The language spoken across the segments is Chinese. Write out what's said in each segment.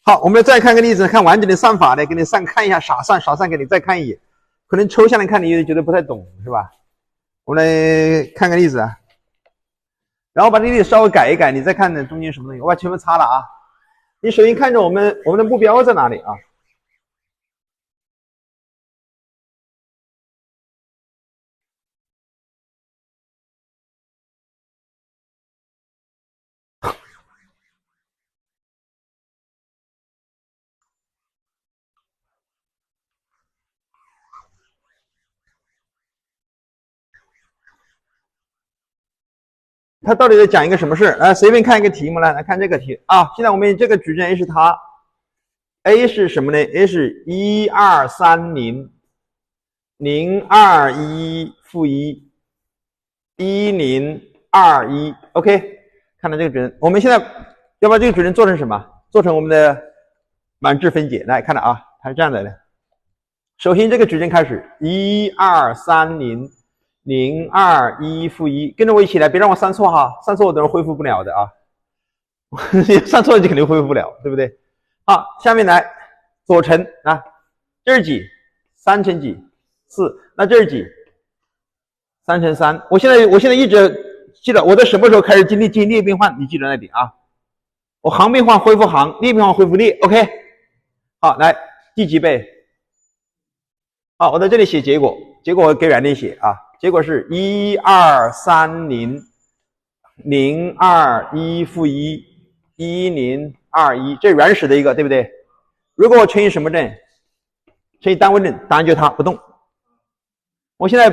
好，我们再看个例子，看完整的算法呢，给你看一下傻算给你再看一眼，可能抽象的看你觉得不太懂，是吧？我们来看个例子啊，然后把这个例子稍微改一改，你再看中间什么东西，我把全部擦了啊。你首先看着我们的目标在哪里啊？他到底在讲一个什么事？来，随便看一个题目来看这个题啊。现在我们这个矩阵 A 是它 ，A 是什么呢 ？A 是1230-1，1021-1，1021，OK。看到这个矩阵，我们现在要把这个矩阵做成什么？做成我们的满质分解。来看到啊，它是这样来的。首先这个矩阵开始1230021，跟着我一起来，别让我算错哈，算错我等会恢复不了的啊，算错就肯定恢复不了，对不对？好，下面来左乘啊，这是几？3乘几？4，那这是几？3乘3。我现在一直记得我在什么时候开始经历列变换，你记得那点啊？我行变换恢复行，列变换恢复列 ，OK。好，来第几倍？好，我在这里写结果，结果我给软件写啊，结果是1230021-1021，这是原始的一个，对不对？如果我乘以什么阵？乘以单位阵，答案就是它不动。我现在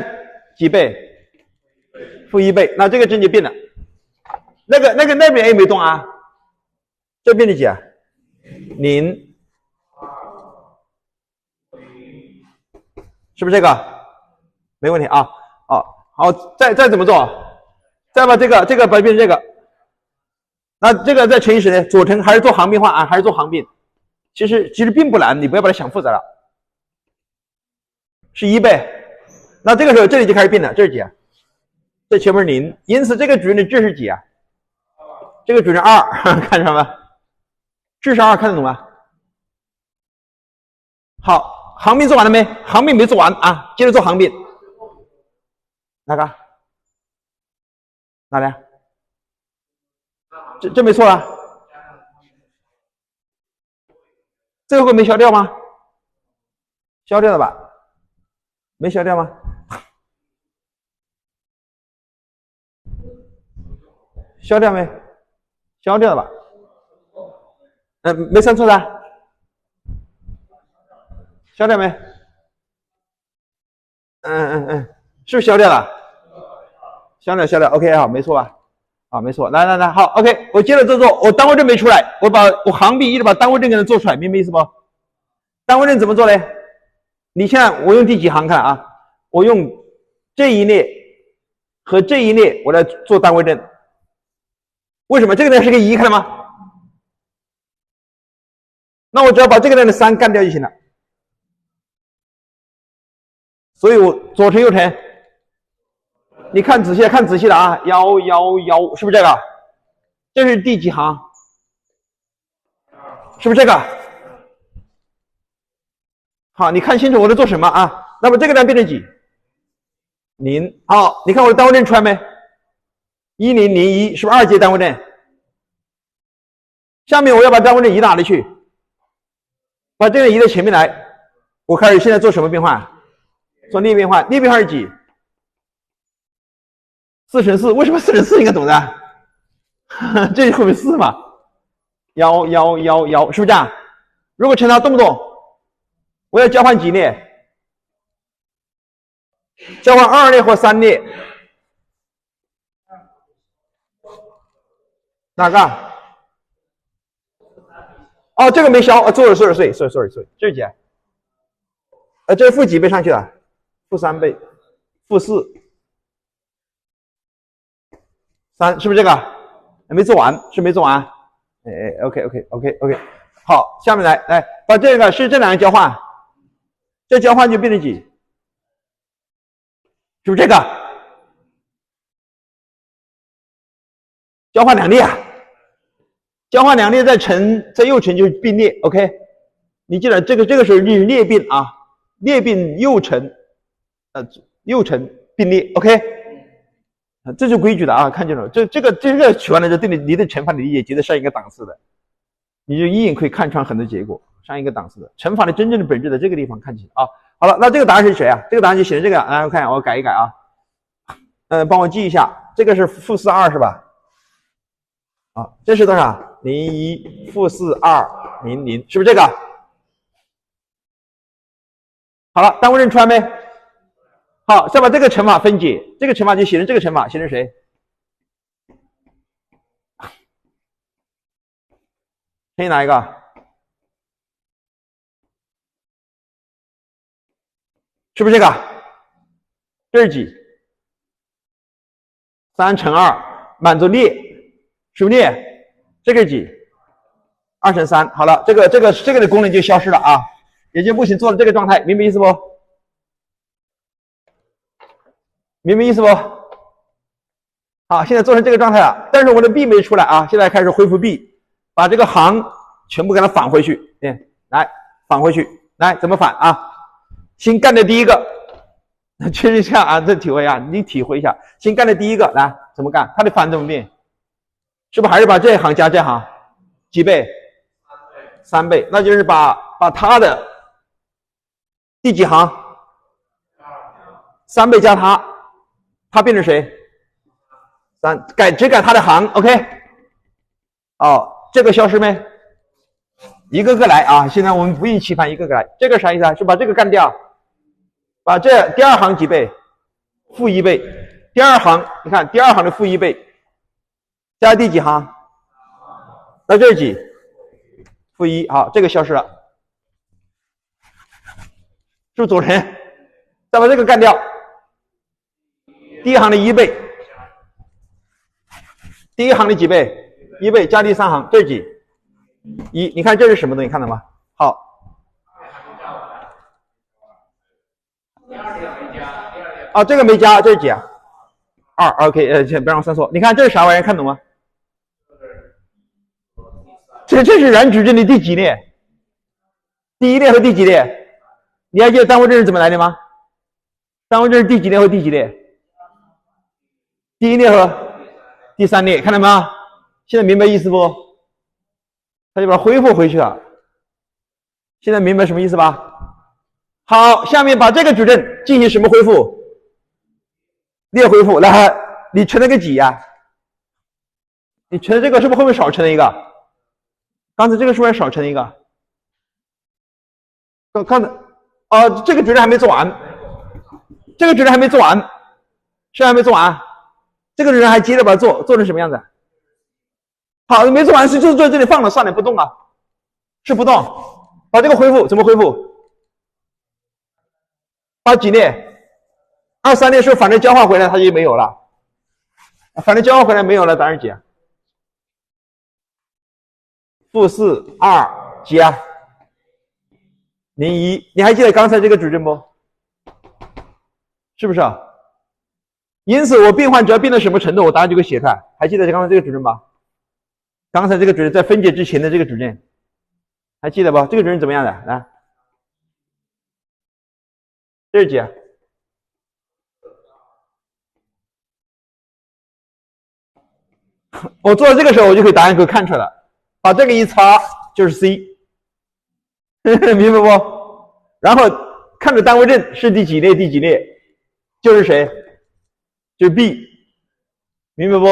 几倍？负1倍，那这个阵就变了。那边 A 没动啊，这变成几啊？0。是不是这个？没问题啊。好，再怎么做？再把这个把它变成这个。那这个再乘以10呢？左乘还是做行变换啊？还是做行变？其实并不难，你不要把它想复杂了。是1倍。那这个时候这里就开始变了，这是几啊？这全部是0，因此这个矩阵的质是几啊？这个矩阵2，看着吗？质是2，看得懂吗？好。行变做完了没？行变没做完啊，接着做行变。哪个？哪里？这没错啊。这个会没消掉吗？消掉了吧？没消掉吗？消掉没？消掉了吧？没算错的。消掉没？是不是消掉了？消掉 ，OK， 好，没错吧？啊，没错，来，好 ，OK， 我接着做，我单位阵没出来，我行变一直把单位阵给它做出来，明白意思不？单位阵怎么做呢？你现在我用第几行看啊？我用这一列和这一列，我来做单位阵。为什么？这个呢是个1，看到吗？那我只要把这个呢的3干掉就行了。所以我左乘右乘，你看仔细了啊，111，是不是这个？这是第几行？是不是这个？好，你看清楚我在做什么啊？那么这个呢变成几？0。好，你看我的单位阵出来没？1001，是不是2阶单位阵？下面我要把单位阵移到哪里去？把这个移到前面来。我开始现在做什么变换？做列变换，列变换是几？4乘4，为什么4乘4应该懂的？这里会不会4嘛？111，是不是这样？如果乘它动不动？我要交换几列？交换2列或3列？哪个？哦，这个没消，错了，这是几？这是负几倍上去了？负3倍，负4，3，是不是这个？没做完，是没做完。OK， 好，下面来把这个是这两个交换，这交换就变成几？是不是这个？交换2列啊？交化两列再乘，在右乘就是并列 ，OK？ 你记得这个时候是列并啊，列并右乘，右乘并列 ，OK？ 这就规矩的啊，看清楚，这个取完了之后，对你的乘法的理解绝对上一个档次的，你就一眼可以看穿很多结果，上一个档次的乘法的真正的本质在这个地方看清楚啊。好了，那这个答案是谁啊？这个答案就写成这个，来我看我改一改啊，帮我记一下，这个是负42是吧？啊，这是多少？01负4200，是不是这个？好了，单位认出来没？好，再把这个乘法分解，这个乘法就写成这个乘法，写成谁？乘以哪一个？是不是这个？这是几？3乘2满足列，是不是列？这个是几？2乘3。好了，这个的功能就消失了啊，也就不行做到这个状态，明白意思不？明白意思不？好，现在做成这个状态了，但是我的 b 没出来啊，现在开始恢复 b， 把这个行全部给它返回去，来返回去，来怎么返啊？先干的第一个，确认一下啊，这体会啊，你体会一下，先干的第一个，来怎么干？它的返怎么变？是不是还是把这一行加这行？几倍？3倍，那就是把它的第几行？3倍加它变成谁？3，只改它的行 ，OK？ 哦，这个消失没？一个个来啊！现在我们不厌其烦，一个个来。这个啥意思啊？是把这个干掉，把这第二行几倍？负1倍。第二行，你看第二行的负1倍，加第几行？那这是几？负1。好，这个消失了，是不是左乘？再把这个干掉，第一行的1倍，第一行的几倍？1倍加第三行，这是几？1。你看这是什么东西？看到吗？好。啊，这个没加，这是几啊？2。OK， 先不让我算错。你看这是啥玩意儿？看懂吗？这是原矩阵的第几列？第一列和第几列？你还记得单位阵是怎么来的吗？单位阵是第几列和第几列？第一列和第三列，看到吗？现在明白意思不？他就把它恢复回去了。现在明白什么意思吧？好，下面把这个矩阵进行什么恢复？列恢复。来，你乘了个几呀？你乘的这个是不是后面少乘了一个？刚才这个是不是少乘了一个？刚才这个矩阵还没做完，这个矩阵还没做完，是还没做完。这个矩阵还接着把它做成什么样子？好，没做完是就坐这里放了算了，不动啊，是不动。把这个恢复怎么恢复？把几列？2、3列是不是反正交换回来它就没有了？反正交换回来没有了，答案是几啊？负4、2加01。你还记得刚才这个矩阵不？是不是啊？因此我变换只要变到什么程度，我答案就给写出来。还记得刚才这个矩阵吧？刚才这个矩阵在分解之前的这个矩阵，还记得不？这个矩阵怎么样的？来，这是几啊？我做到这个时候，我就可以答案可以看出来了。把这个一擦就是 C， 明白不？然后看着单位阵是第几列第几列，就是谁？就是 B， 明白不？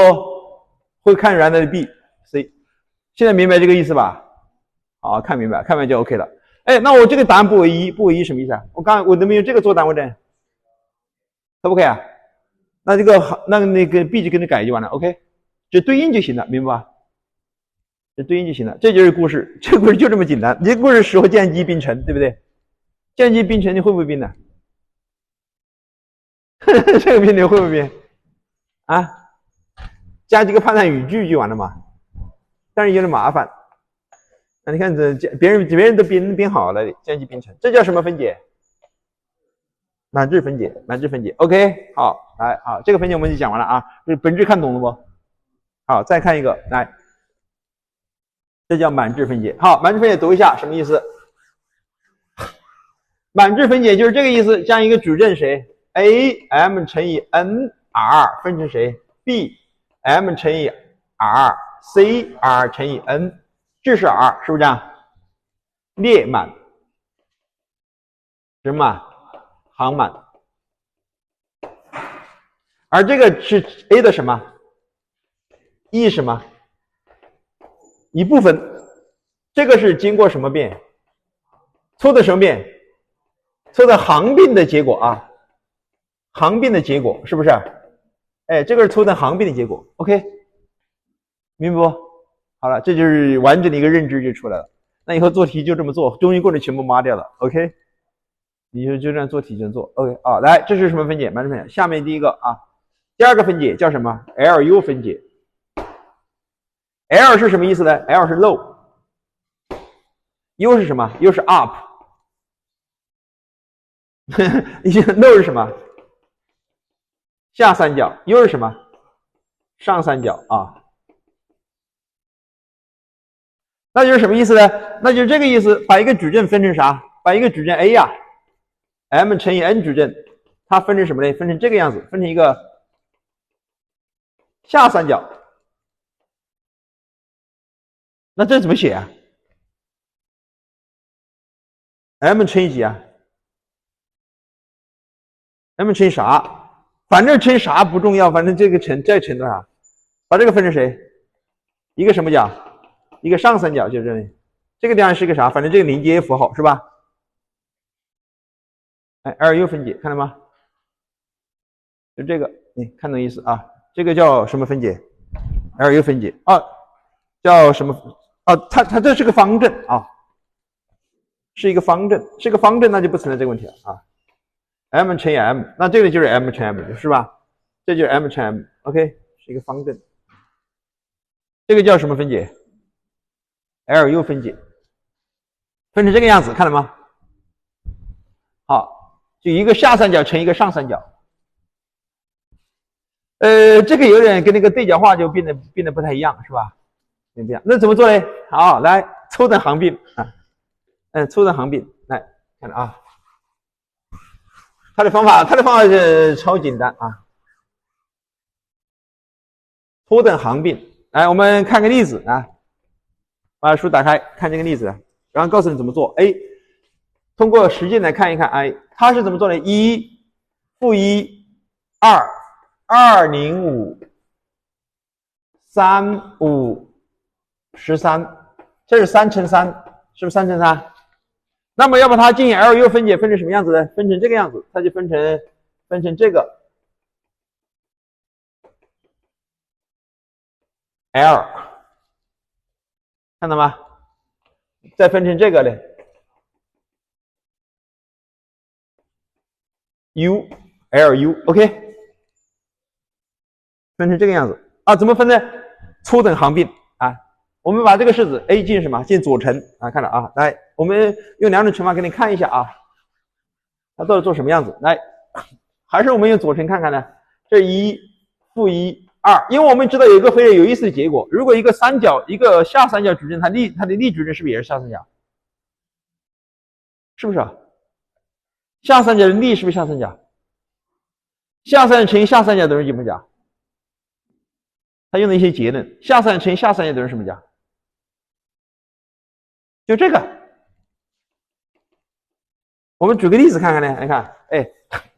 会看原来的 B、C。现在明白这个意思吧？好，看明白，看明白就 OK 了。哎，那我这个答案不为一，不为一什么意思啊？我能不能用这个做单位阵？可不可以啊？那这个那个 B 就跟着改就完了 ，OK， 就对应就行了，明白吧？就对应就行了，这就是故事，这个故事就这么简单。你这故事时候键机并成，对不对？键机并成你会不会并呢？这个并你会不会并？啊？加几个判断语句就完了嘛？但是有点麻烦。那你看这别人都编好了，键机并成，这叫什么分解？满质分解，满质分解。OK， 好，来，好，这个分解我们就讲完了啊。这本质看懂了不？好，再看一个，来。这叫满质分解。好，满质分解读一下什么意思？满质分解就是这个意思，将一个矩阵谁 a m 乘以 n r 分成谁 b m 乘以 r c r 乘以 n， 质是 r， 是不是这样？列满，什么行满，而这个是 a 的什么 e 什么一部分，这个是经过什么变？错的什么变？错的行并的结果啊，行并的结果是不是？哎，这个是错的行并的结果 ，OK， 明白不？好了，这就是完整的一个认知就出来了。那以后做题就这么做，中间过程全部抹掉了 ，OK？ 你就这样做题就能做 ，OK？ 啊，来，这是什么分解？满质分解。下面第一个啊，第二个分解叫什么 ？LU 分解。L 是什么意思呢 ？L 是 low，U 是什么 ？U 是 up。low 是什么？下三角。U 是什么？上三角啊。那就是什么意思呢？那就是这个意思，把一个矩阵分成啥？把一个矩阵 A 呀 ，M 乘以 N 矩阵，它分成什么呢？分成这个样子，分成一个下三角。那这怎么写啊 ？M 乘以几啊 ？M 乘以啥？反正乘啥不重要，反正这个乘再乘多少？把这个分成谁？一个什么角？一个上三角，就这里。这个地方是个啥？反正这个连接符号是吧？哎 ，LU 分解，看到吗？就这个，你看懂意思啊？这个叫什么分解 ？LU 分解啊，叫什么？啊，它这是个方阵啊，是一个方阵，是个方阵，那就不存在这个问题了啊。M 乘以 M， 那这个就是 M 乘 M 是吧？这就是 M 乘 M，OK， 是一个方阵。这个叫什么分解 ？LU 分解，分成这个样子，看到吗？好，就一个下三角乘一个上三角。这个有点跟那个对角化就变得不太一样，是吧？变不一样，那怎么做呢？好，来抽等行并啊，抽等行并，来看着啊，它的方法是超简单啊，抽等行并。来，我们看个例子啊，把书打开，看这个例子，然后告诉你怎么做。哎，通过实践来看一看，哎，它是怎么做的？1负1 2 205 35 13，这是3乘3，是不是3乘3？那么要把它进行 LU 分解，分成什么样子呢？分成这个样子，它就分成这个 L， 看到吗？再分成这个呢 U LU，OK， 分成这个样子啊？怎么分呢？初等行并啊，我们把这个式子 A 进什么？进左乘啊，看了啊，来，我们用两种乘法给你看一下啊，它到底做什么样子？来，还是我们用左乘看看呢？这1负1 2，因为我们知道有一个非常有意思的结果，如果一个三角，一个下三角矩阵，它的例矩阵是不是也是下三角？是不是啊？下三角的例是不是下三角？下三角乘以下三角等于什么角？他用的一些结论，下三角乘以下三角等于什么角？就这个。我们举个例子看看呢，你看，哎，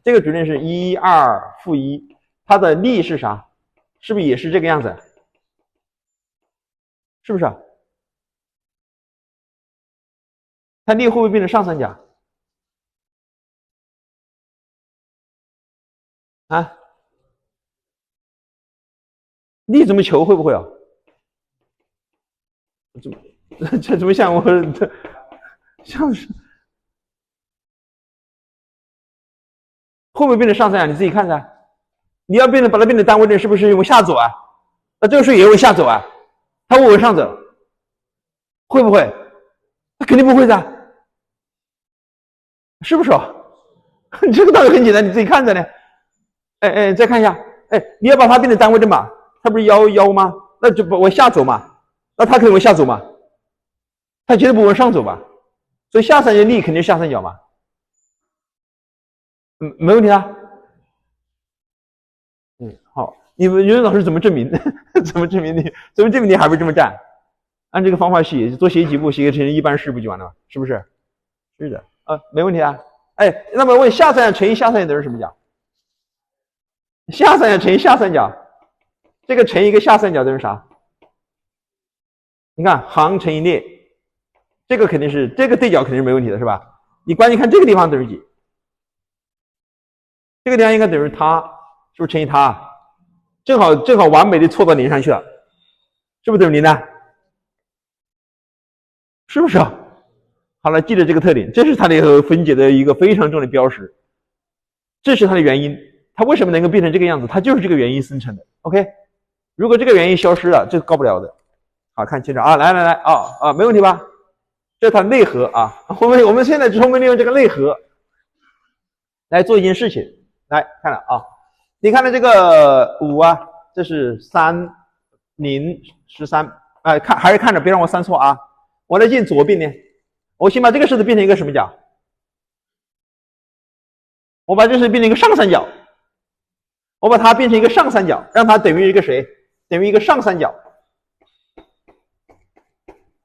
这个矩阵是1 2负1，它的例是啥？是不是也是这个样子？是不是啊？它例会不会变成上三角？啊？例怎么求？会不会啊？这怎么像我像是会不会变成上三角？你自己看噻。你要把它变成单位阵，是不是用下走啊？那这个数也用下走啊？它会不会上走？会不会？那肯定不会的，是不是啊？这个道理很简单，你自己看着呢。哎，再看一下，哎，你要把它变成单位阵嘛，它不是1 1吗？那就我下走嘛，那它可以往下走嘛，它绝对不往上走吧？所以下三角力肯定是下三角嘛。没问题啊。好，你们老师怎么证明？怎么证明你还不这么站？按这个方法写，多写几步，写成一般式不就完了吗？是不是？是的啊，没问题啊。哎，那么问下三角乘以下三角等于什么角？下三角乘以下三角，这个乘一个下三角等于啥？你看行乘以列，这个肯定是这个对角肯定是没问题的，是吧？你关键看这个地方等于几？这个地方应该等于它，是不是乘以它？正好完美的错到零上去了，是不是等于零呢？是不是啊？好了，记得这个特点，这是它的分解的一个非常重要的标识，这是它的原因，它为什么能够变成这个样子？它就是这个原因生成的。OK， 如果这个原因消失了，这告不了的。好，看清楚啊，来没问题吧？这是它的内核啊。我们现在充分利用这个内核来做一件事情。来看了啊，你看到这个5啊，这是3、0、13，还是看着，别让我算错啊。我来进左边呢，我先把这个式子变成一个什么角？我把这式变成一个上三角，我把它变成一个上三角，让它等于一个谁？等于一个上三角。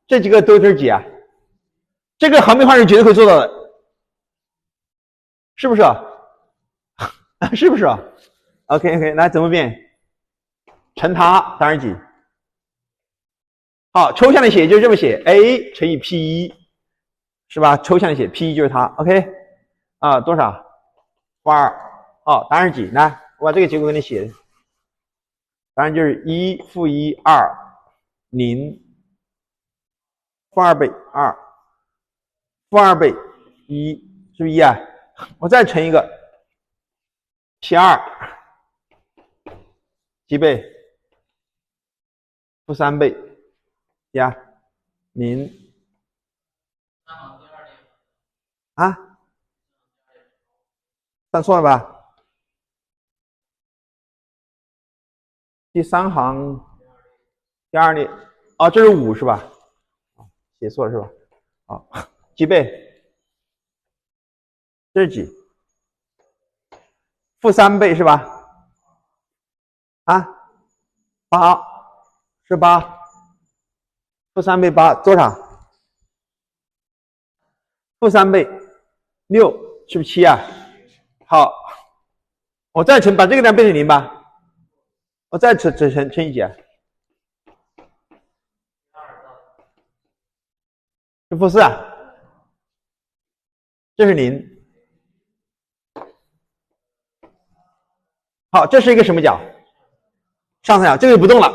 这几个都是几啊？这个行面换是绝对可以做到的，是不是啊？是不是啊 ？OK， 来怎么变？乘它当然几？好，抽象的写就这么写 ，a 乘以 p1， 是吧？抽象的写 p1就是它 ，OK， 啊，多少？负2，好，答案是几？来，我把这个结果给你写，答案就是1负1 2 0负2倍2负2倍1，是不是1啊？我再乘一个，P2几倍？负3倍加0啊？算错了吧？第3行第2列，哦，这是5是吧？写错了是吧？好，几倍？这是几？负3倍是吧？啊，8是8，负3倍8多少？负3倍6是不是7啊？好，我再乘，把这个量变成0吧。我再乘以几啊？是负4啊？这是0。好，这是一个什么角？上三角，这个就不动了。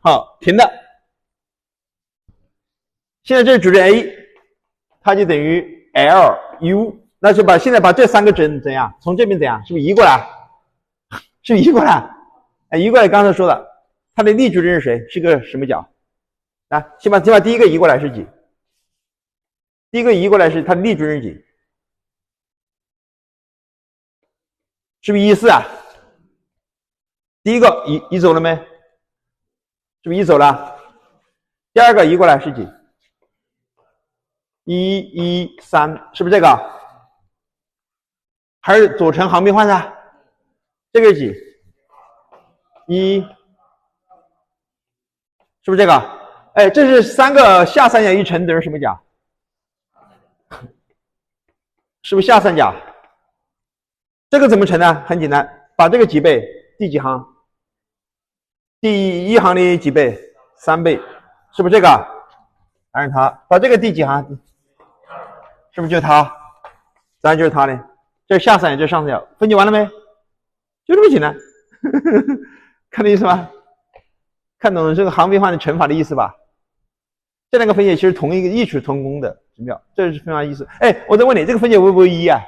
好，停的。现在这是主针 A， 它就等于 LU， 那就现在把这3个针怎样？从这边怎样？是不是移过来？是不是移过来？哎，移过来，刚才说了，它的力主针是谁？是个什么角？来，先把第一个移过来是几？第一个移过来是它的力主针是几？是不是14啊？第一个移走了没？是不是移走了？第二个移过来是几？113，是不是这个？还是左乘行变换的？这个是几？1，是不是这个？哎，这是3个下三角一乘等于什么角？是不是下三角？这个怎么乘呢？很简单，把这个几倍？第几行？第1行的几倍？3倍，是不是这个？答案是它。把这个第几行？是不是就是它？答案就是它呢。这是下三角，这是上三角，分解完了没？就这么简单，看懂意思吗？看懂这个行变换的乘法的意思吧？这两个分解其实同一个异曲同工的，奇妙，这是分法意思。哎，我再问你，这个分解为不为一啊？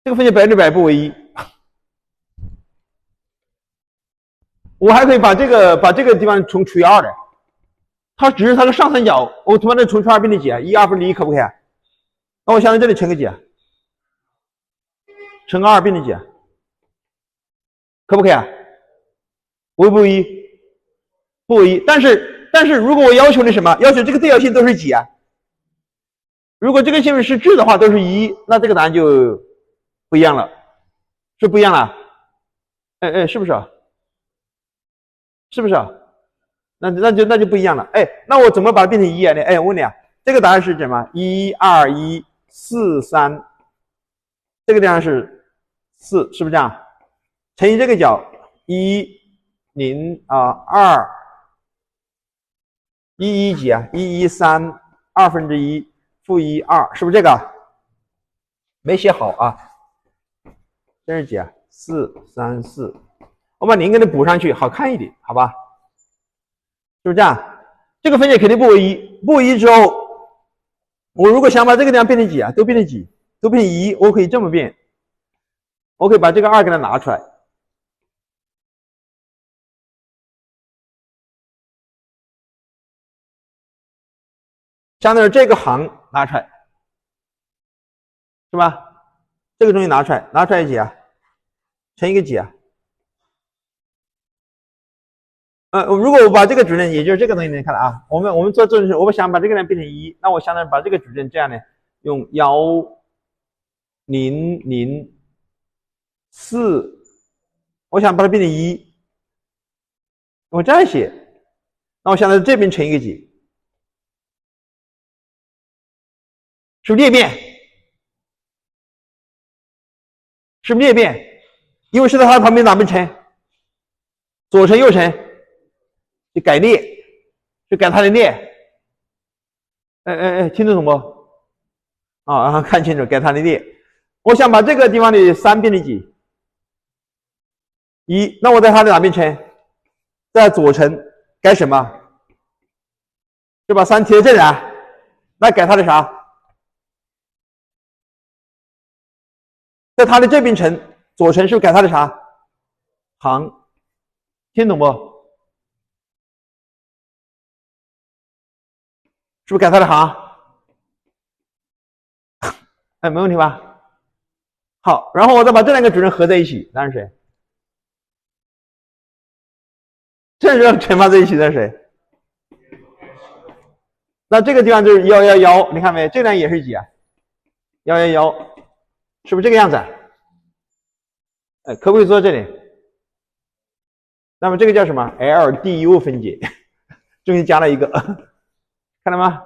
这个分解100%不为一。我还可以把这个地方除以2的，它只是它的上三角，我他妈的除以2变成几啊？1 2分之1可不可以啊？那我相当于这里乘个几啊？乘个2变成几啊？可不可以啊？为不为一？不为一。但是但是如果我要求你什么？要求这个对角线都是几啊？如果这个线是质的话，都是1，那这个答案就不一样了，是不一样了。是不是啊？是不是啊？那就不一样了。那我怎么把它变成1啊？我问你啊，这个答案是什么？1 2 1 4 3，这个地方是4，是不是这样？乘以这个角1 0 2 1 1几啊？1 1 3 1/2负1 2，是不是这个？没写好啊，这是几啊？4 3 4，我把0给它补上去，好看一点，好吧？是不是这样？这个分解肯定不为1，不为1之后，我如果想把这个地方变成几啊？都变成几？都变成1，我可以这么变，我可以把这个2给它拿出来。相当于这个行拿出来，是吧？这个东西拿出来几啊？乘一个几啊？如果我把这个主任，也就是这个东西，你看了啊？我们做这件事，我想把这个呢变成1，那我相当于把这个主任这样呢，用1 0 0 4，我想把它变成1，我这样写，那我相当于这边乘一个几？是不是裂变？是不是裂变？因为是在它旁边哪边乘？左乘右乘，就改列，就改它的列。听得懂不？看清楚，改它的列。我想把这个地方的3变成几？1，那我在它的哪边乘？在左乘，改什么？就把3提到这里来，那改它的啥？在它的这边乘，左乘是不是改它的啥？行，听懂不？是不是改它的行？没问题吧？好，然后我再把这2个主任合在一起，那是谁？这2乘法在一起，那是谁？那这个地方就是111，你看没？这也是几啊？111，是不是这个样子？可不可以做到这里？那么这个叫什么 ？LDU 分解，终于加了一个，看到吗？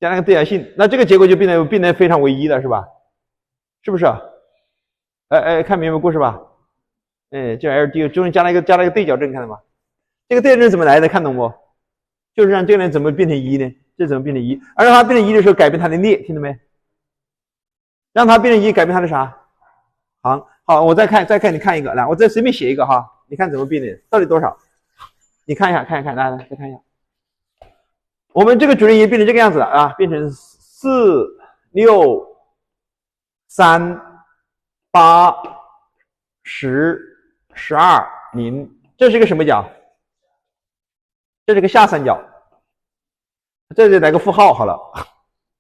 加了个对角性，那这个结果就变得非常唯一了，是吧？是不是？看明白故事吧？叫 LDU， 终于加了一个对角阵，看到吗？这个对角阵怎么来的？看懂不？就是让这个人怎么变成1呢？这怎么变成1？而让它变成1的时候，改变它的列，听到没？让它变成1，改变它的啥？行。好，我再看，你看一个，来，我再随便写一个哈，你看怎么变的？到底多少？你看一下，来，再看一下。我们这个主任也变成这个样子了啊，变成4 6 3 8 10 12 0，这是一个什么角？这是个下三角。这里来个负号好了，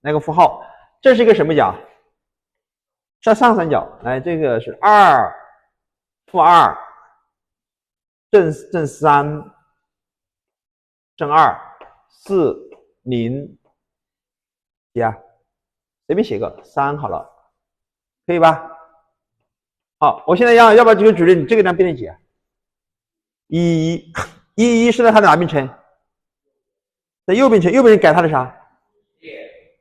来个负号。这是一个什么角？上三角。来，这个是2负2正3正2 4 0几啊？随便写个3好了，可以吧？好，我现在要把这个主任，这个量变成几啊？11是在它的哪边乘？在右边乘，右边改它的啥？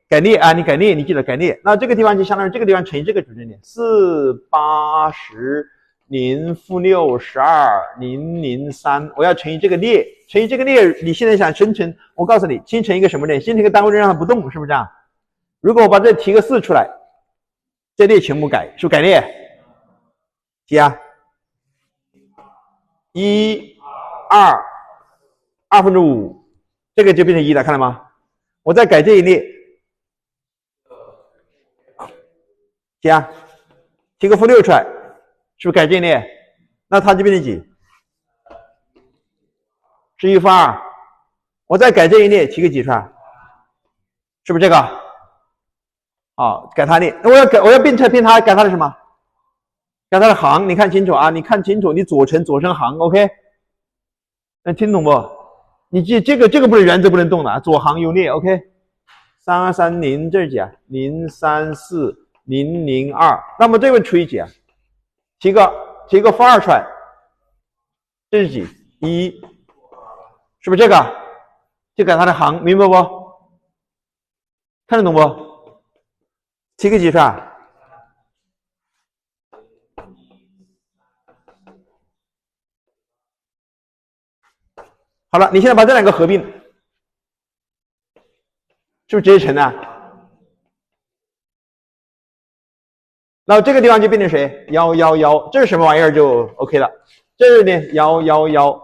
改列啊，你改列，你记得改列。那这个地方就相当于这个地方乘以这个主任点，4 8 10 0负6 12 0 0 3，我要乘以这个列，乘以这个列，你现在想生成，我告诉你，先乘一个什么列？先乘一个单位列让它不动，是不是这样？如果我把这提个4出来，这列全部改，是不是改列？几啊？1 2 2/5，这个就变成1了，看到吗？我再改这一列，几啊？提个负6出来，是不是改这一列？那它就变成几？11负2。我再改这一列，提个几出来？是不是这个？好，改它列。那我要变它改它的什么？改它的行，你看清楚啊！你看清楚，你左乘行 ，OK？ 那听懂不？你这个不是原则不能动的啊，左行右列 ，OK。3230这是几啊？034002，那么这个除以几啊？提个负2出来，这是几？1，是不是这个？就改它的行，明白不？看得懂不？提个几出来？好了，你现在把这两个合并，是不是直接乘啊？然后这个地方就变成谁？111，这是什么玩意儿就 OK 了。这是呢111，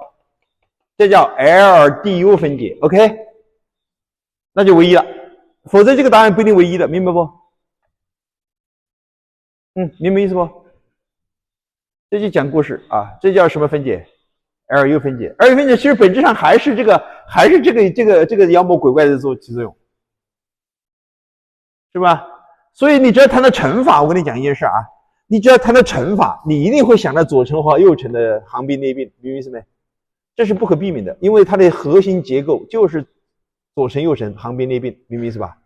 这叫 LDU 分解 ，OK， 那就唯一了，否则这个答案不一定唯一的，明白不？明白意思不？这就讲故事啊，这叫什么分解 ？LU 分解 ，LU 分解其实本质上还是这个妖魔鬼怪的起作用，是吧？所以你只要谈到乘法，我跟你讲一件事啊，你只要谈到乘法，你一定会想到左乘和右乘的行并内并，明白意思没？这是不可避免的，因为它的核心结构就是左乘右乘行并内并，明白意思吧？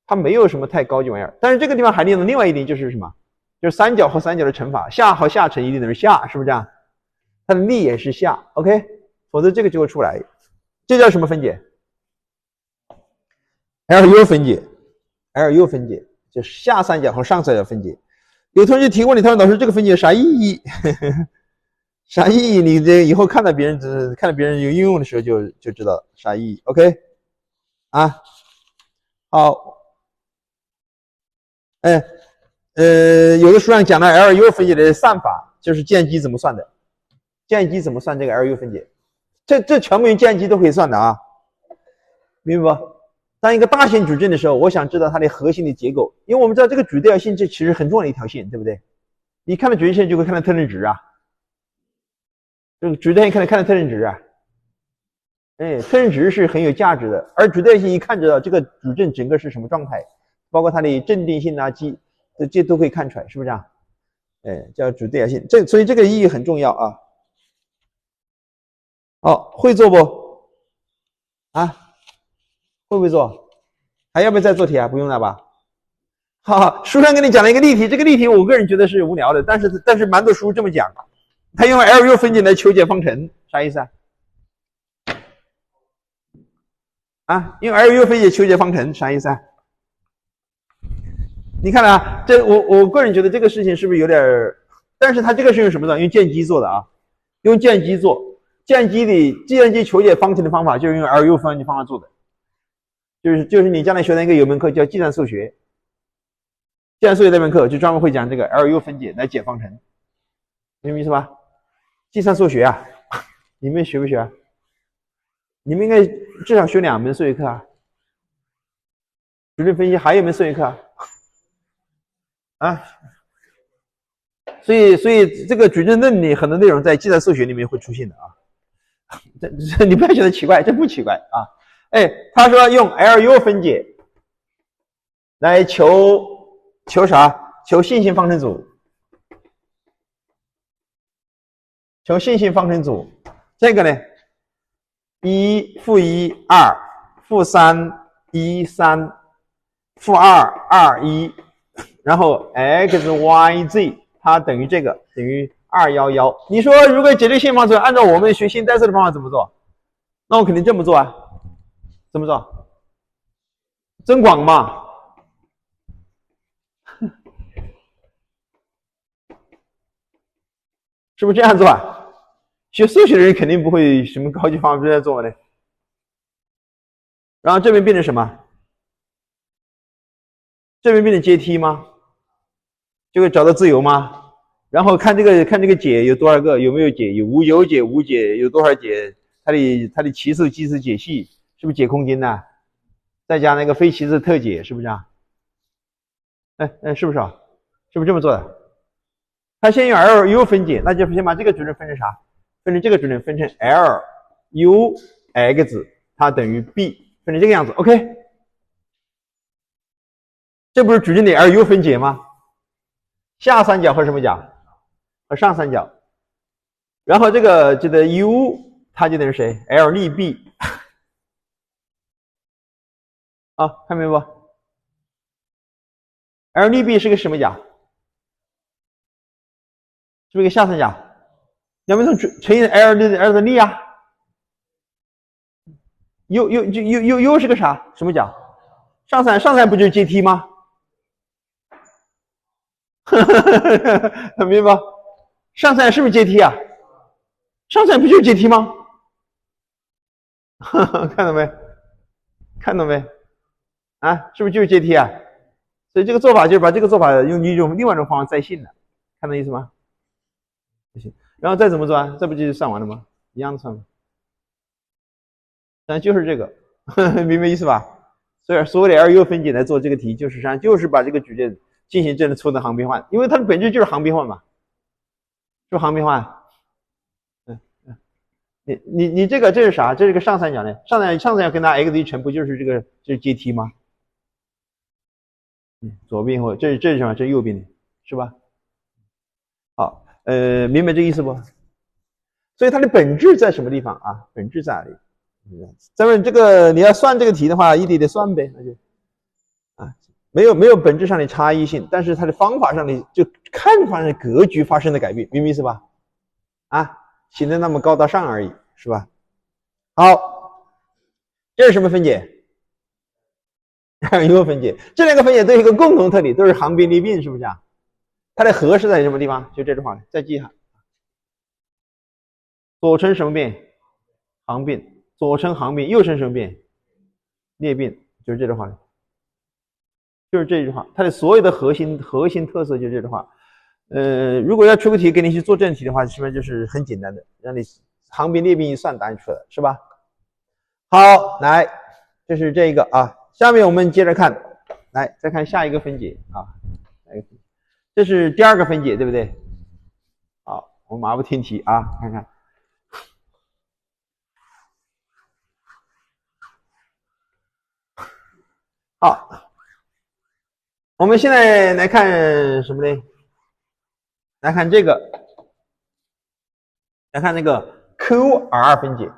它没有什么太高级玩意儿。但是这个地方还练的另外一点就是什么？就是三角和三角的乘法，下和下乘一定等于下，是不是这样？它的力也是下 ，OK， 否则这个就会出来。这叫什么分解 ？LU 分解 ，LU 分解就是下三角和上三角分解。有同学提问你，他说老师这个分解啥意义？啥意义？你这以后看到别人有应用的时候就知道啥意义。OK， 啊，好，有的书上讲了 LU 分解的算法，就是计算机怎么算的，计算机怎么算这个 LU 分解，这全部用计算机都可以算的啊，明白不？当一个大型矩阵的时候，我想知道它的核心的结构，因为我们知道这个矩对角线这其实很重要的一条线，对不对？你看到矩阵线就会看到特征值啊。这个矩对线看到特征值啊，特征值是很有价值的，而矩对线一看知道这个矩阵整个是什么状态，包括它的镇定性啊、这都可以看出来，是不是啊？叫矩对线，所以这个意义很重要啊。好，会做不？啊，会不会做？还要不要再做题啊？不用了吧？好，书上跟你讲了一个例题，这个例题我个人觉得是无聊的，但是蛮多书这么讲。他用 LU 分解来求解方程，啥意思啊？用 LU 分解求解方程啥意思啊？你看啊，这我个人觉得这个事情是不是有点？但是他这个是用什么的？用计算机做的啊，用计算机做，计算机求解方程的方法就是用 LU 分解方法做的，就是你将来学的一个有门课叫计算数学，计算数学那门课就专门会讲这个 LU 分解来解方程，明白意思吧？计算数学啊，你们学不学啊？你们应该至少学2门数学课啊。矩阵分析还有一门数学课啊。所以这个矩阵论里很多内容在计算数学里面会出现的啊。这你不要觉得奇怪，这不奇怪啊。他说用 LU 分解来求啥？求线性方程组。求线性方程组，这个呢，1负1 2负3 1 3负2 2 1，然后 x y z 它等于这个等于211。你说如果解这个线性方程，按照我们学新代数的方法怎么做？那我肯定这么做啊，怎么做？增广嘛。是不是这样做啊？学数学的人肯定不会什么高级方法这样做的。然后这边变成什么？这边变成阶梯吗？就会找到自由吗？然后看这个解有多少个，有没有解？有解无解，有多少解？它的齐数奇数解系是不是解空间呢？再加那个非齐数特解，是不是啊？是不是啊？是不是这么做的？它先用 LU 分解，那就先把这个矩阵分成啥？分成这个矩阵分成 LUX， 它等于 B， 分成这个样子 ，OK？ 这不是矩阵的 LU 分解吗？下三角和什么角？和上三角。然后这个U 它就等于谁 ？L 力 B，啊，看明白不 ？LDB 是个什么角？是不是一个下三角？两边从乘以 L 的力啊。又是个啥？什么角？上三不就是阶梯吗？很明白。上三是不是阶梯啊？上三不就是阶梯吗？看到没？看到没？啊，是不是就是阶梯啊？所以这个做法就是把这个做法用另外一种方法再现了，看到意思吗？不行，然后再怎么做啊？这不就是算完了吗？一样的算吗？但就是这个，明白意思吧？所以所谓的 LU 分解来做这个题，就是实际上就是把这个矩阵进行这种粗的行变换，因为它的本质就是行变换嘛，是不是行变换？你这个是啥？这是个上三角呢？上三角跟它 x 一乘，不就是这是阶梯吗？左边或这是什么？这是右边的，是吧？好，明白这意思不？所以它的本质在什么地方啊？本质在哪里？咱们这个你要算这个题的话，一点点算呗，那就啊，没有本质上的差异性，但是它的方法上的就看法上的格局发生了改变，明白意思吧？啊，显得那么高大上而已，是吧？好，这是什么分解？LU 分解，这两个分解都有一个共同特点，都是行边裂变，是不是啊？它的和是在什么地方？就这句话，再记一下。左乘什么变？行变。左乘行变，右乘什么变？裂变，就是这句话，就是这句话，它的所有的核心特色就是这句话。如果要出个题给你去做正题的话，基本上就是很简单的，让你行边裂变一算，答案出来了，是吧？好，来，这是这个啊，下面我们接着看，来再看下一个分解啊，这是第二个分解，对不对？好，我们马不停蹄啊，看看。好，我们现在来看什么呢？来看这个，来看那个 QR 分解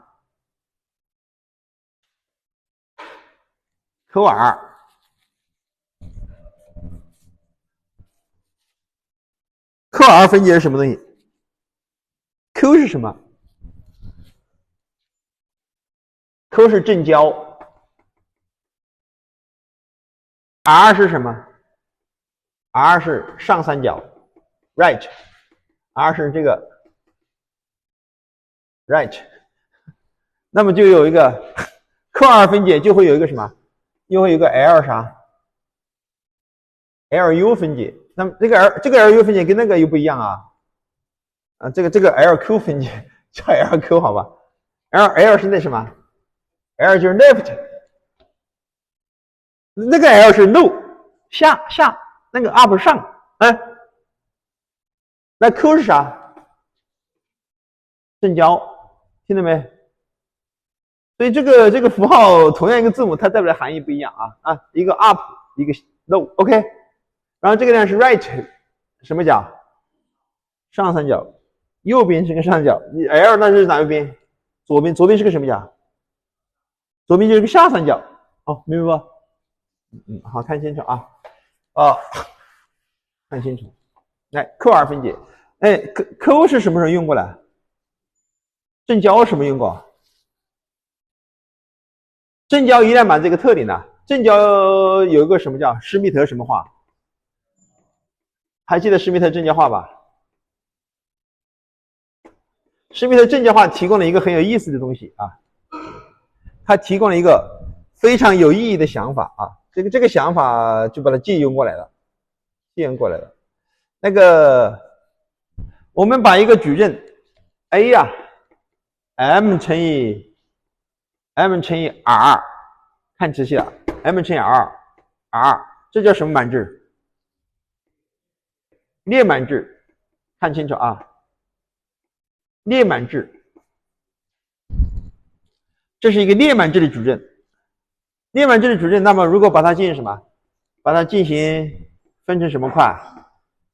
，QR 分解是什么东西 ？Q 是什么 ？Q 是正交。R 是什么 ？R 是上三角 ，right。R 是这个 right。那么就有一个 QR 分解，就会有一个什么？又会有一个 L 啥 ？LU 分解。那么这个 LU 分解跟那个又不一样啊。这个 LQ 分解叫 LQ 好吧 ？L 是那什么 ？L 就是 left。那个 L 是 no 下，那个 up 上，哎，那 Q 是啥？正交，听到没？所以这个符号同样一个字母，它代表的含义不一样啊，一个 up， 一个 no，OK。然后这个呢是 right， 什么角？上三角，右边是个上角，你 L 那是哪一边？左边是个什么角？左边就是个下三角，哦，明白不？好，看清楚啊，看清楚。来 ，QR 分解，哎 ，Q 是什么时候用过来？正交什么用过？正交一旦把这个特点呢，正交有一个什么叫施密特什么话？还记得施密特正交话吧？施密特正交话提供了一个很有意思的东西啊，它提供了一个非常有意义的想法啊。这个想法就把它借用过来了，那个，我们把一个矩阵 A 呀，M 乘以 R， 看直系了 ，M 乘以 R， 这叫什么满质？列满质，看清楚啊，列满质，这是一个列满质的矩阵。列满质的矩阵，那么如果把它进行什么？把它进行分成什么块？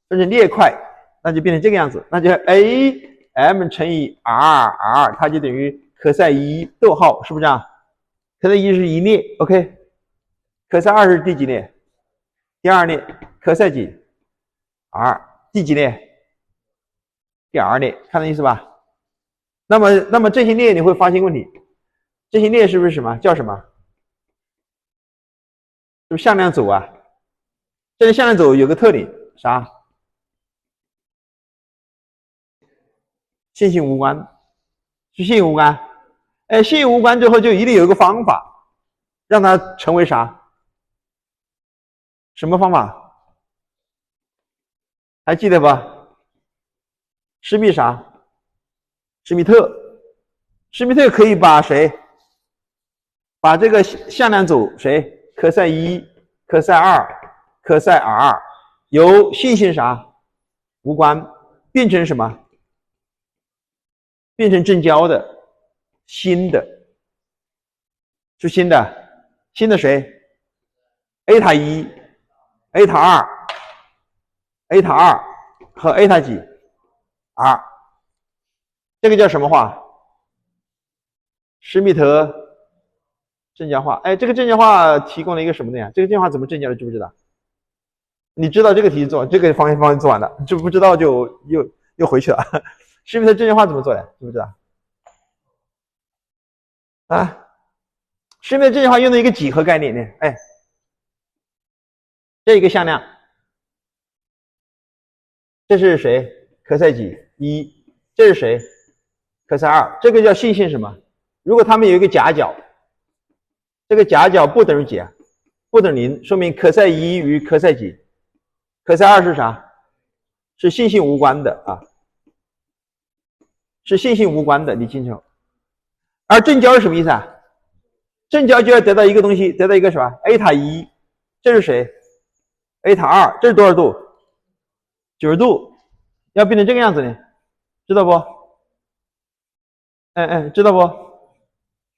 分成列块，那就变成这个样子，那就 AM 乘以 R， 它就等于科赛1逗号，是不是啊？科赛1是一列 ，OK。科塞2是第几列？第2列。科塞几？2。第几列？第2列，看这意思吧？那么这些列你会发现问题，这些列是不是什么叫什么？是不是向量组啊？这个向量组有个特点，啥？线性无关，是线性无关。哎，线性无关之后就一定有一个方法，让它成为啥？什么方法？还记得吧？施密啥？施密特。施密特可以把谁？把这个向量组谁？科塞1、科塞2、科塞 r 由线性啥？无关变成什么？变成正交的新的，是新的谁？艾塔1、艾塔2、艾塔2和艾塔几 r， 这个叫什么化？施密特正交化。哎，这个正交化提供了一个什么的呀？这个正交化怎么正交的，知不知道？你知道这个题做，这个方案做完了，就不知道就又回去了。施密特正交化怎么做的？知不知道？啊，施密特正交化用的一个几何概念呢？哎，这一个向量，这是谁？科塞几1，这是谁？科塞2，这个叫线性什么？如果它们有一个夹角，这个夹角不等于几啊？不等于0，说明科塞1与科塞几？科塞2是啥？是线性无关的啊，是线性无关的，你清楚。而正交是什么意思啊？正交就要得到一个东西，得到一个什么？艾塔1，这是谁？艾塔2，这是多少度？90度，要变成这个样子呢，知道不？知道不？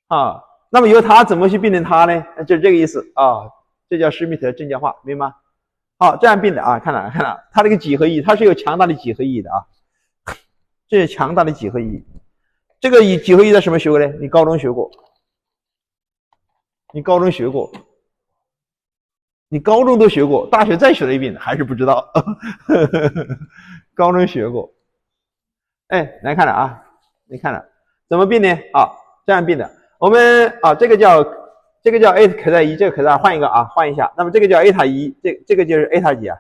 啊，那么由它怎么去变成它呢？就是这个意思啊，这叫施密特正交化，明白吗？好，这样变的啊，看了，它这个几何意义，它是有强大的几何意义的啊，这是强大的几何意义。这个几何意义在什么学过呢？你高中学过，你高中都学过，大学再学了一遍还是不知道，高中学过。哎，来看了啊，你看了怎么变呢？啊，这样变的。我们啊，这个叫 a 科塞1，这个科塞2换一个啊，换一下。那么这个叫 a 塔1，这个就是 a 塔几啊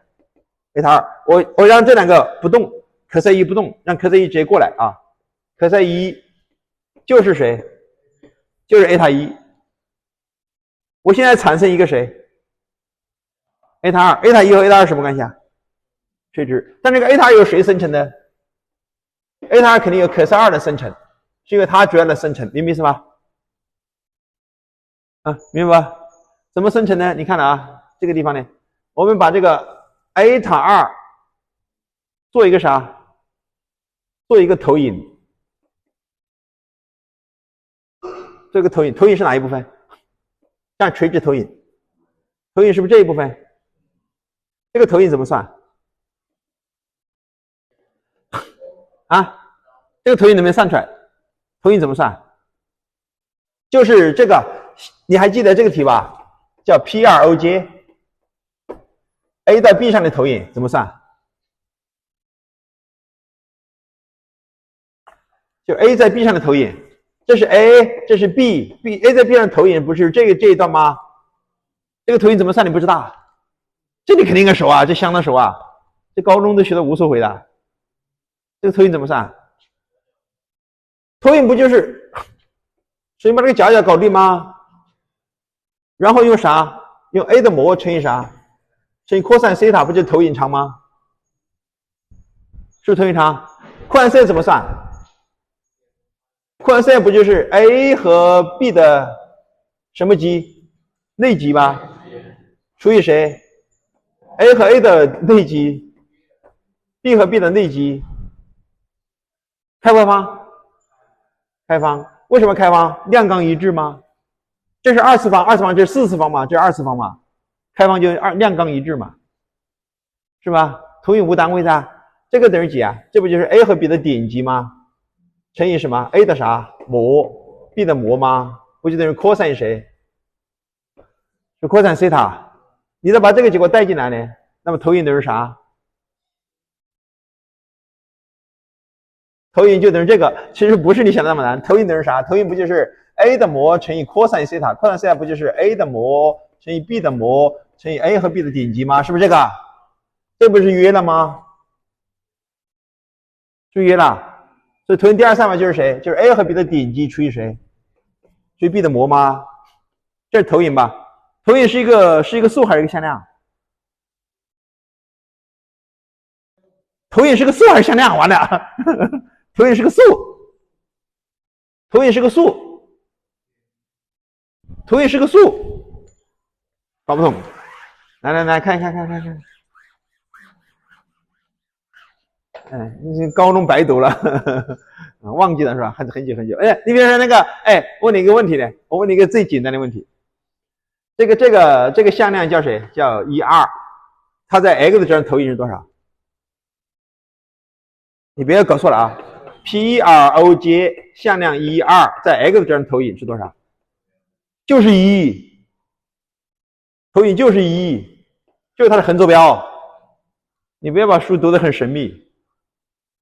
？a 塔2。我让这两个不动，科塞1不动，让科塞1直接过来啊。科塞1就是谁？就是 a 塔1。我现在产生一个谁 ？a 塔2，a 塔1和 a 塔2什么关系啊？垂直。但这个 a 塔2由谁生成的 ？a 塔2肯定有科塞2的生成，是因为它主要的生成，明白意思吧？啊，明白吧？怎么生成呢？你看了啊，这个地方呢，我们把这个 a 塔2做一个啥？做一个投影。这个投影是哪一部分？像垂直投影，投影是不是这一部分？这个投影怎么算？啊，这个投影能不能算出来？投影怎么算？就是这个，你还记得这个题吧？叫 P2OJ，A 到 B 上的投影怎么算？就 A 在 B 上的投影，这是 A， 这是 B，A 在 B 上的投影不是这一段吗？这个投影怎么算？你不知道？这你肯定应该熟啊，这相当熟啊，这高中都学的无所谓的。这个投影怎么算？投影不就是首先把这个角角搞定吗？然后用啥？用 a 的模乘以啥？乘以扩散西塔，不就是投影长吗？是不是投影长？扩散西怎么算？扩散西不就是 a 和 b 的什么积？内积吧？除以谁 ？a 和 a 的内积 ，b 和 b 的内积。开不开方？开方。为什么开方？量纲一致吗？这是二次方，二次方这是四次方嘛？这是二次方嘛？开方就量纲一致嘛，是吧？投影无单位噻，这个等于几啊？这不就是 a 和 b 的点积吗？乘以什么 ？a 的啥模 ？b 的模吗？不就等于 cos 谁？是扩散西塔。你再把这个结果带进来呢，那么投影等于啥？投影就等于这个，其实不是你想的那么难。投影等于啥？投影不就是 a 的模乘以扩散西塔？扩散西塔不就是 a 的模乘以 b 的模乘以 a 和 b 的顶积吗？是不是这个？这不是约了吗？就约了。所以投影第二项嘛就是谁？就是 a 和 b 的顶积除以谁？除以 b 的模吗？这是投影吧？投影是一个数还是一个向量？投影是个数还是向量？完了，投影是个数，投影是个数，投影是个数，搞不懂。来，看。哎，你高中白读了，忘记了是吧？很久。哎，你比如说那个，哎，问你一个问题呢，我问你一个最简单的问题。这个向量叫谁？叫 1,2， 它在 x 轴上投影是多少？你别搞错了啊 ！P1ROJ 向量 1,2 在 x 轴上投影是多少？就是1，投影就是1，就是它的横坐标。你不要把书读得很神秘。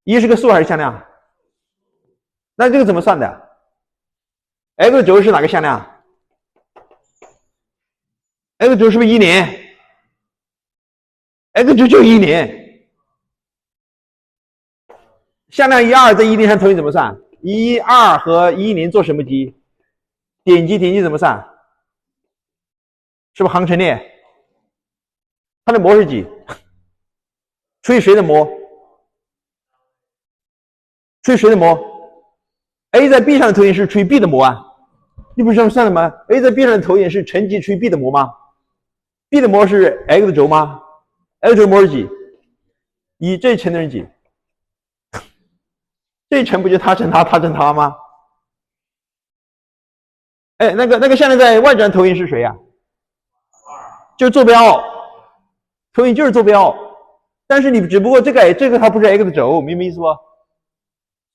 1是个数还是向量？那这个怎么算的 ？x 轴是哪个向量？x 轴是不是1年 ？x 轴就1年。向量1,2在1年上投影怎么算？1,2和1年做什么积？点积怎么算？是不是行程列？它的模是几？除以谁的模？除以谁的模 ？a 在 b 上的投影是除以 b 的模啊。你不是这么算的吗 ？a 在 b 上的投影是乘积除以 b 的模吗 ？b 的模是 x 轴吗 ？x 轴模是几？这一乘等于几？这一乘不就它乘它，它乘它吗？哎，那个向量在 y 轴上投影是谁呀？就是坐标，投影就是坐标。但是你只不过这个它不是 x 轴，明白意思不？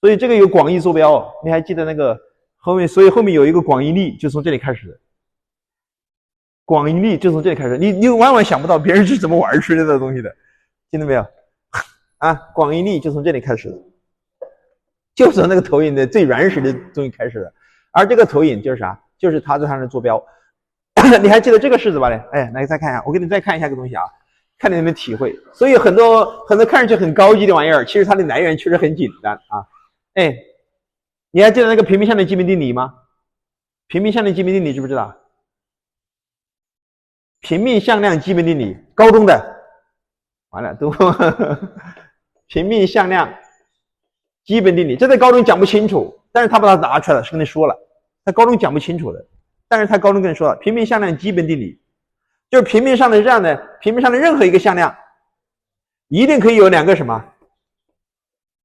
所以这个有广义坐标，你还记得那个后面？所以后面有一个广义力，就从这里开始的。广义力就从这里开始，你万万想不到别人是怎么玩出来的东西的，听到没有？啊，广义力就从这里开始的。就是从那个投影的最原始的东西开始的，而这个投影就是啥？就是它在上面坐标。你还记得这个式子吧？哎，来再看一下，我给你再看一下个东西啊，看你有没有体会。所以很多看上去很高级的玩意儿，其实它的来源确实很简单啊。哎，你还记得那个平面向量基本定理吗？平面向量基本定理知不知道？平面向量基本定理，高中的，完了都平面向量基本定理，这在高中讲不清楚，但是他把它拿出来了，是跟你说了，他高中讲不清楚的，但是他高中跟你说了，平面向量基本定理，就是平面上的这样的，平面上的任何一个向量，一定可以有两个什么，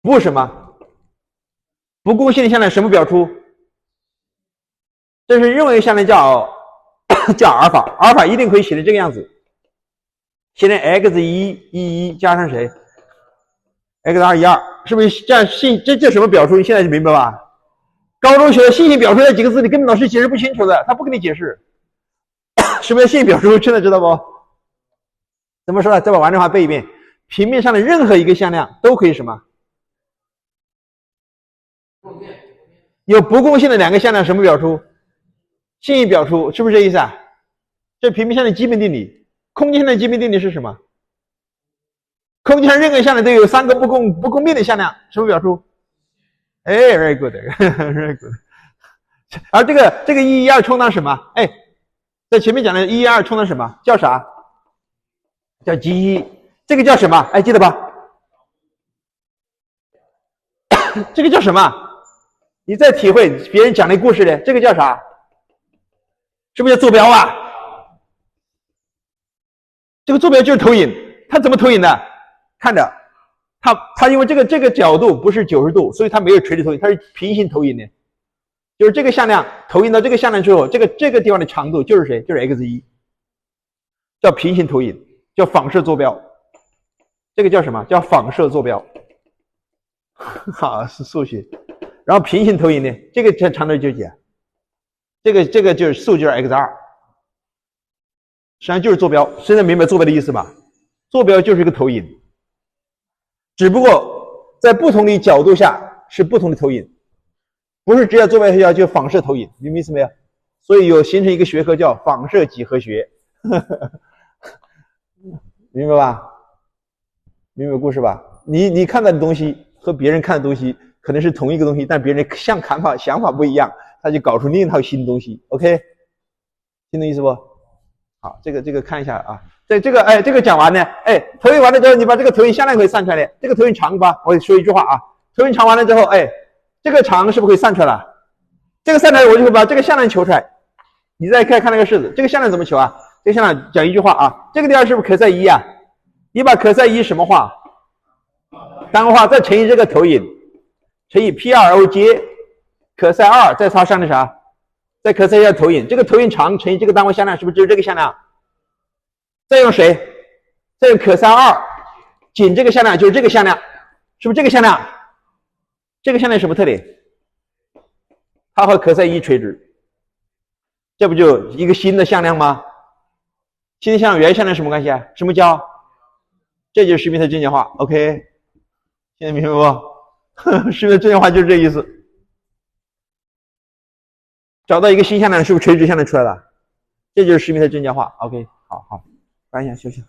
不什么，不共性的向量什么表出？这是任何一个向量叫阿尔法，阿尔法一定可以写成这个样子，写成 x1 加上谁 x2 是不是这样？这什么表出？你现在就明白吧？高中学的线性表出这几个字，你根本老师解释不清楚的，他不跟你解释。什么叫线性表出？现在知道不？怎么说呢？再把完整话背一遍。平面上的任何一个向量都可以什么？有不共性的两个向量什么表出？线性表出，是不是这意思啊？这平面向的基本定理。空间上的基本定理是什么？空间上任何向量都有三个不共面的向量，什么表出？哎 ，very good，very good。而这个112充当什么？哎，在前面讲的112充当什么？叫啥？叫 G1， 这个叫什么？哎，记得吧？这个叫什么？你再体会别人讲的故事的，这个叫啥？是不是叫坐标啊？这个坐标就是投影，它怎么投影的？看着，它因为这个角度不是90度，所以它没有垂直投影，它是平行投影的。就是这个向量投影到这个向量之后，这个地方的长度就是谁？就是 x1， 叫平行投影，叫仿射坐标。这个叫什么？叫仿射坐标。好，是数学。然后平行投影呢，这个长度就是几？这个就是数就是 x2。实际上就是坐标。现在明白坐标的意思吧？坐标就是一个投影，只不过在不同的角度下是不同的投影，不是只要坐标下就仿射投影，明白意思没有？所以有形成一个学科叫仿射几何学，明白吧？明白故事吧？你看到的东西和别人看的东西可能是同一个东西，但别人看法想法不一样，他就搞出另一套新东西。OK， 听懂意思不？好，这个看一下啊。这个讲完呢，投影完了之后，你把这个投影向量可以算出来的，这个投影长吧？我说一句话啊，投影长完了之后，这个长是不是可以算出来了？这个算出来，我就会把这个向量求出来。你再看那个式子，这个向量怎么求啊？这个向量讲一句话啊，这个地方是不是可赛一啊？你把可赛一什么化？单化，再乘以这个投影，乘以 P2OJ 可赛2，再差上的啥？再可赛一下投影，这个投影长乘以这个单位向量，是不是就是这个向量？再用谁？再用可赛2减这个向量，就是这个向量，是不是这个向量？这个向量什么特点？它和可赛一垂直，这不就一个新的向量吗？新的向量原向量什么关系啊？什么交？这就是施密特正弦化 ，OK？ 现在明白不？施密特正弦化就是这意思。找到一个新向量，是不是垂直向量出来了？这就是施密特正弦化 ，OK？ 好，关一下，休息。